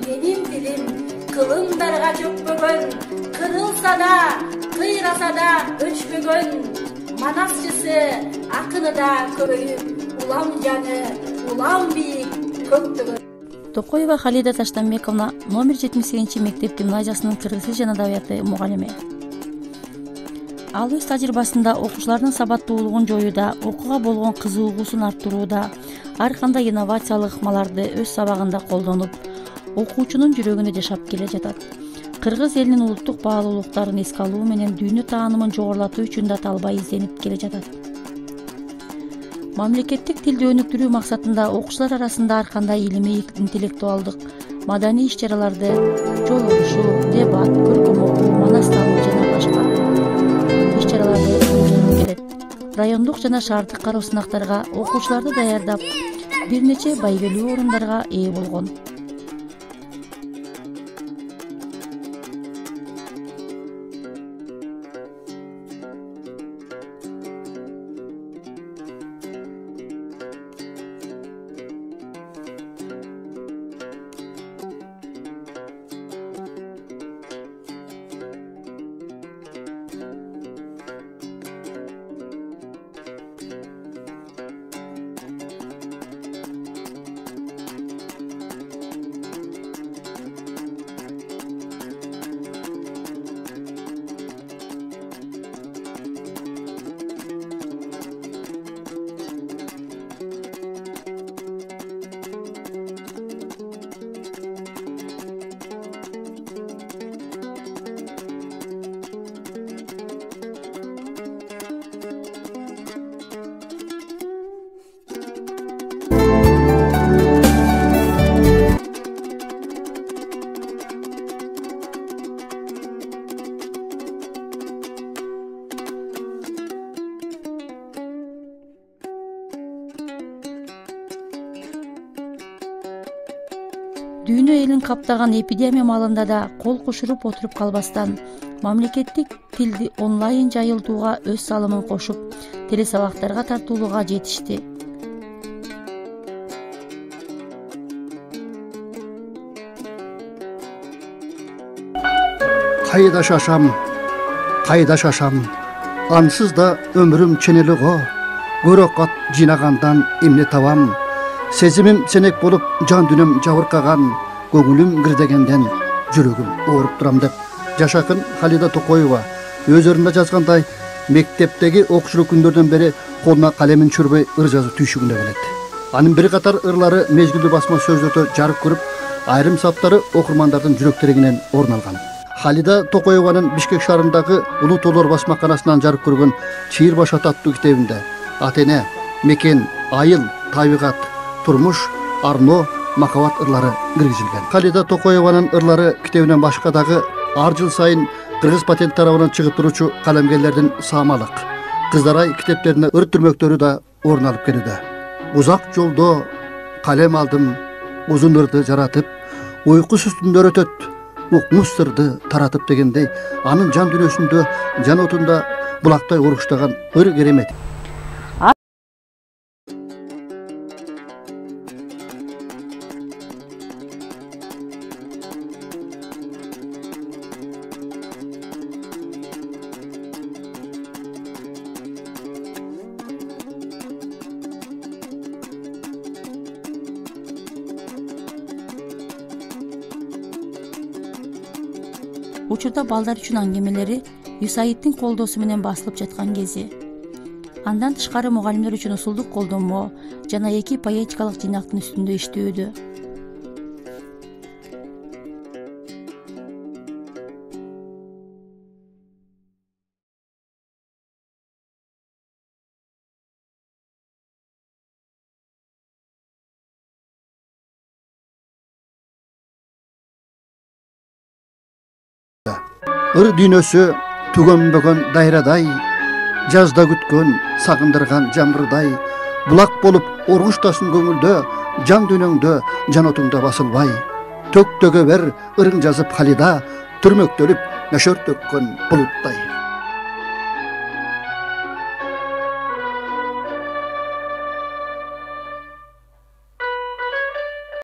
Benim dilim kılındarga çökmөгөн, kırılsa da, kıyrasa da öçmөгөн. Manasçısı, akını da köbeyip, ulam canı, ulam biyik, көктөгөн. Токоева Халида Таштанбековна номер 78 мектеп гимназиясынын кыргыз тили жана адабияты мугалими. Ал өз тажрыйбасында окуучулардын сабаттуулугун жоюуда, окууга болгон кызыгуусун арттырууда, ар кандай инновациялык ыкмаларды өз сабагында колдонуп, окуучунун жүрөгүндө жашап келе жатат. Кыргыз элинин улуттук баалуулуктарын эске алуу менен дүйнө таанымын жогорулатуу үчүн да талбай изденип келе жатат. Мамлекеттик тилди өнүктүрүү максатында окуучулар арасында ар кандай илимий, интеллектуалдык, маданий иш-чараларды, жол урушуу, дебат, көркөм окуу, манас таануу жана башка иш-чараларды өткөрүлүп келет. Райондук жана шаардык кароо сынактарга окуучуларды даярдап, бир нече байгелүү орундарга ээ болгон. Дүйнө элин каптаган эпидемия маалында да кол кушуруп отуруп калбастан, мамлекеттик тилди онлайн жайылтууга өз салымын кошуп, телесабактарга тартуулууга жетишти. Кайда шашам, ансыз да өмүрүм ченели го, көрөкат жыйнагандан эмне табам. Сезимим сенек болуп, жан дүнөм жабыркаган, көңүлүм кирдегенден жүрөгүм ооруп турам деп жашакын Халида Токоева өзүрүндө жазгандай, мектептеги окуучулук күндөрдөн бери колуна калемин чүрбөй ыр жазуу түйшүгүндө келет. Анын бир катар ырлары мезгилдүү басма сөздөрдө жарык көрүп, айрым саптары окурмандардын жүрөк терегинен орун алган. Халида Токоеванын Бишкек шаарындагы Улуу Тоолор басмаканасынан жарык көргөн Чыйыр баш аттуу китебинде ата-эне, мекен, айыл, табигат, турмуш, арно, махабат ырлары киргизилген. Халида Токоеванын ырлары китебинен башка дагы ар жыл сайын кыргыз патент тарабынан чыгып туручу калемгерлердин Саамалык, Кыздарай китептерине ыр түрмөктөрү да орун алып келүүдө. Узак жолдо калем алдым, узун ырды жаратып, уйкусуз түндөр өтөт, укмуш сырды таратып дегендей, анын жан дүйнөсүндө, жан отунда булактай уруштаган ыр керемет. Учурда балдар үчүн аңгемелери USAID-тин колдоосу менен басылып жаткан кези. Андан тышкары мугалимдер үчүн усулдук колдонмо жана 2 поэтикалык жыйнактын үстүндө иштөөдө. Ыр дүйнөсү түгөнбөгөн дайрадай, жазда күткөн, сагындырган жамбырдай, булак болуп оргуштасын көңүлдө, жан дүйнөңдө, жан отуңда басылбай. Төктөгө бер ырың жазып Халида, түрмөктөлүп нөшөр төккөн булуттай.